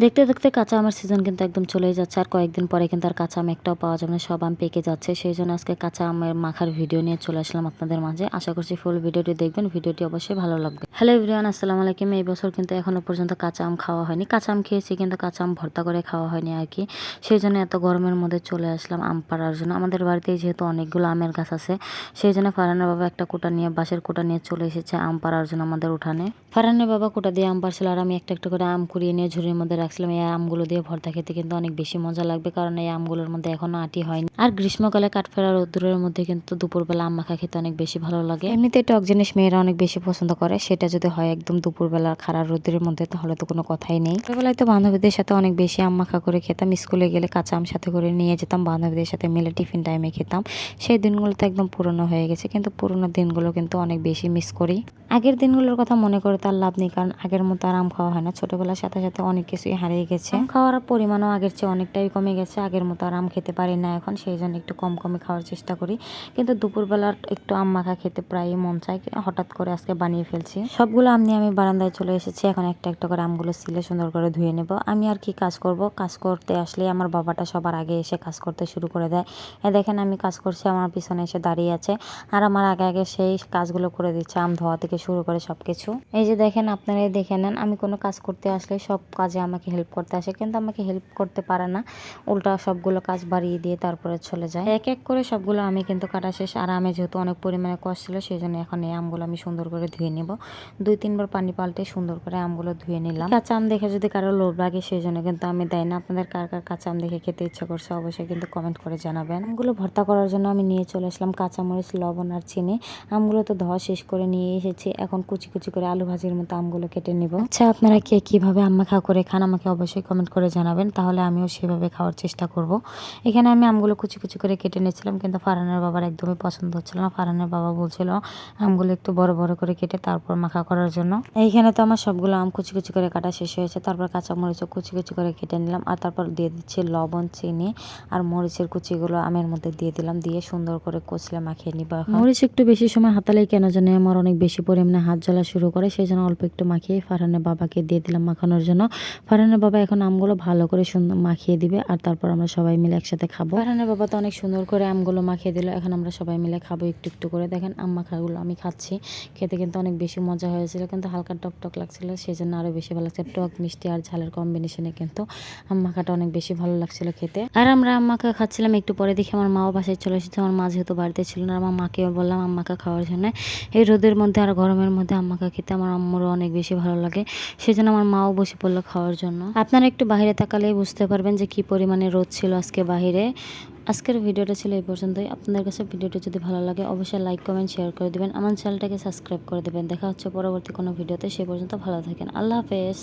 দেখতে দেখতে কাঁচা আমের সিজন কিন্তু একদম চলেই যাচ্ছে, আর কয়েকদিন পরে কিন্তু আর কাঁচা আম একটাও পাওয়া যাবে না, সব আম পেকে যাচ্ছে। সেই জন্য আজকে কাঁচা আমের মাখার ভিডিও নিয়ে চলে আসলাম আপনাদের মাঝে। আশা করছি ফুল ভিডিওটি দেখবেন, ভিডিওটি অবশ্যই ভালো লাগবে। হ্যালো এভরিওয়ান, আসসালামু আলাইকুম। এই বছর কিন্তু এখনো পর্যন্ত কাঁচা আম খাওয়া হয়নি। কাঁচা আম খেয়েছি কিন্তু কাঁচা আম ভর্তা করে খাওয়া হয়নি আর কি। সেই জন্য এত গরমের মধ্যে চলে আসলাম আম পাড়ার জন্য। আমাদের বাড়িতে যেহেতু অনেকগুলো আমের গাছ আছে, সেই জন্য ফারহানের বাবা একটা কোটা নিয়ে, বাঁশের কোটা নিয়ে চলে এসেছে আম পাড়ার জন্য আমাদের উঠানে। ফারহানের বাবা কোটা দিয়ে আম পাড়ছিল, আর আমি একটা একটা করে আম কুড়িয়ে নিয়ে ঝুড়ির মধ্যে রাখছিলাম। এই আমগুলো দিয়ে ভর্তা খেতে কিন্তু অনেক বেশি মজা লাগবে, কারণ এই আমগুলোর মধ্যে এখনো আটি হয়নি। আর গ্রীষ্মকালে কাঠফেরা রোদ্দুরের মধ্যে কিন্তু দুপুরবেলা আম মাখা খেতে অনেক বেশি ভালো লাগে। এমনিতে টক জিনিস মেয়েরা অনেক বেশি পছন্দ করে, সেটা যদি হয় একদম দুপুরবেলা খাড়া রোদ্দুরের মধ্যে, তাহলে তো কোনো কথাই নেই। ছোটবেলায় তো বান্ধবীদের সাথে অনেক বেশি আম মাখা করে খেতাম। স্কুলে গেলে কাঁচা আম সাথে করে নিয়ে যেতাম, বান্ধবীদের সাথে মিলে টিফিন টাইমে খেতাম। সেই দিনগুলো তো একদম পুরনো হয়ে গেছে, কিন্তু পুরনো দিনগুলো কিন্তু অনেক বেশি মিস করি। আগের দিনগুলোর কথা মনে করে তার লাভ নেই, কারণ আগের মতো আর আম খাওয়া হয় না। ছোটবেলার সাথে সাথে অনেক কিছুই হারিয়ে গেছে। আম খাওয়ার পরিমাণও আগের চেয়ে অনেকটাই কমে গেছে। আগের মতো আর আম খেতে পারি না এখন, সেই জন্য একটু কম কমে খাওয়ার চেষ্টা করি। কিন্তু দুপুরবেলার একটু আম মাখা খেতে প্রায়ই মন চায়। হঠাৎ করে আজকে বানিয়ে ফেলছি। সবগুলো আম নিয়ে আমি বারান্দায় চলে এসেছি। এখন একটা একটা করে আমগুলো সিলে সুন্দর করে ধুয়ে নেব। আমি আর কি কাজ করব, কাজ করতে আসলে আমার বাবাটা সবার আগে এসে কাজ করতে শুরু করে দেয়। দেখেন আমি কাজ করছি, আমার পিছনে এসে দাঁড়িয়ে আছে, আর আমার আগে আগে সেই কাজগুলো করে দিচ্ছে, আম ধোয়া থেকে শুরু করে সবকিছু। এই যে দেখেন, আপনারাই দেখে নেন, আমি কোনো কাজ করতে আসলে সব কাজে আমাকে হেল্প করতে আসে, কিন্তু আমাকে হেল্প করতে পারে না, উল্টা সবগুলো কাজ বাড়িয়ে দিয়ে তারপরে চলে যায়। এক এক করে সবগুলো আমি কিন্তু কাটা শেষ। আর আমি যেহেতু অনেক পরিমাণে কষ ছিল, সেই জন্য এখন এই আমগুলো আমি সুন্দর করে ধুয়ে নিব। 2-3 বার পানি পাল্টে সুন্দর করে আমগুলো ধুয়ে নিলাম। কাঁচা আম দেখে যদি কারো লোভ লাগে, সেই জন্য কিন্তু আমি দেয় না। আপনাদের কার কার কাঁচা আম দেখে খেতে ইচ্ছা করছে অবশ্যই কিন্তু কমেন্ট করে জানাবেন। আমগুলো ভর্তা করার জন্য আমি নিয়ে চলে আসলাম কাঁচামরিচ, লবণ আর চিনি। আমগুলো তো ধোয়া শেষ করে নিয়ে এসেছি, এখন কুচি কুচি করে আলু ভাজির মতো আমগুলো কেটে নিব। আচ্ছা, আপনারা কে কিভাবে আম মাখা করে খান আমাকে অবশ্যই কমেন্ট করে জানাবেন, তাহলে আমিও সেভাবে খাওয়ার চেষ্টা করব। এখানে আমি আমগুলো কুচি কুচি করে কেটে নিয়েছিলাম, কিন্তু ফারহানের বাবার একদমই পছন্দ হচ্ছিল না। ফারহানের বাবা বলছিল আমগুলো একটু বড় বড় করে কেটে তারপর মাখা করার জন্য। এইখানে তো আমার সবগুলো আম কুচি কুচি করে কাটা শেষ হয়েছে। তারপর কাঁচামরিচও কুচি কুচি করে কেটে নিলাম, আর তারপর দিয়ে দিচ্ছি লবণ, চিনি আর মরিচের কুচিগুলো আমের মধ্যে দিয়ে দিলাম, দিয়ে সুন্দর করে কচলে মাখিয়ে নিব। মরিচ একটু বেশি সময় হাতালেই কেন জানি আমার অনেক বেশি পরিমাণে হাত জ্বলা শুরু করে, সেই জন্য অল্প একটু মাখিয়ে ফারহানের বাবাকে দিয়ে দিলাম মাখানোর জন্য। ফারহানের বাবা এখন আমগুলো ভালো করে সুন্দর মাখিয়ে দিবে, আর তারপর আমরা সবাই মিলে একসাথে খাবো। ফারহানের বাবা তো অনেক সুন্দর করে আমগুলো মাখিয়ে দিল, এখন আমরা সবাই মিলে খাবো একটু একটু করে। দেখেন আম মাখাগুলো আমি খাচ্ছি, খেতে কিন্তু অনেক বেশি মজা হয়েছিল, কিন্তু হালকা টক টক লাগছিল, সেই জন্য আরো বেশি ভালো লাগছে। টক মিষ্টি আর ঝালের কম্বিনেশনে কিন্তু আম মাখাটা অনেক বেশি ভালো লাগছিল খেতে। আর আমরা আম মাখা খাচ্ছিলাম, একটু পরে দেখি আমার মাও বাসায় চলে এসেছে। আমার মা যেহেতু বাড়িতে ছিল না, আমার মাকেও বললাম আম মাখা খাওয়ার জন্য। এই রোদের মধ্যে আর গরমের মধ্যে আম মাখা খেতে আমার আম্মুরও অনেক বেশি ভালো লাগে, সেজন্য আমার মাও বসে পড়লো খাওয়ার জন্য। আপনারা একটু বাইরে তাকালেই বুঝতে পারবেন যে কি পরিমাণে রোদ ছিল আজকে বাহিরে। আজকের ভিডিওটা ছিল এই পর্যন্তই। আপনাদের কাছে ভিডিওটা যদি ভালো লাগে অবশ্যই লাইক, কমেন্ট, শেয়ার করে দেবেন। আমার চ্যানেলটাকে সাবস্ক্রাইব করে দেবেন। দেখা হচ্ছে পরবর্তী কোনো ভিডিওতে। সে পর্যন্ত ভালো থাকেন। আল্লাহ হাফেজ।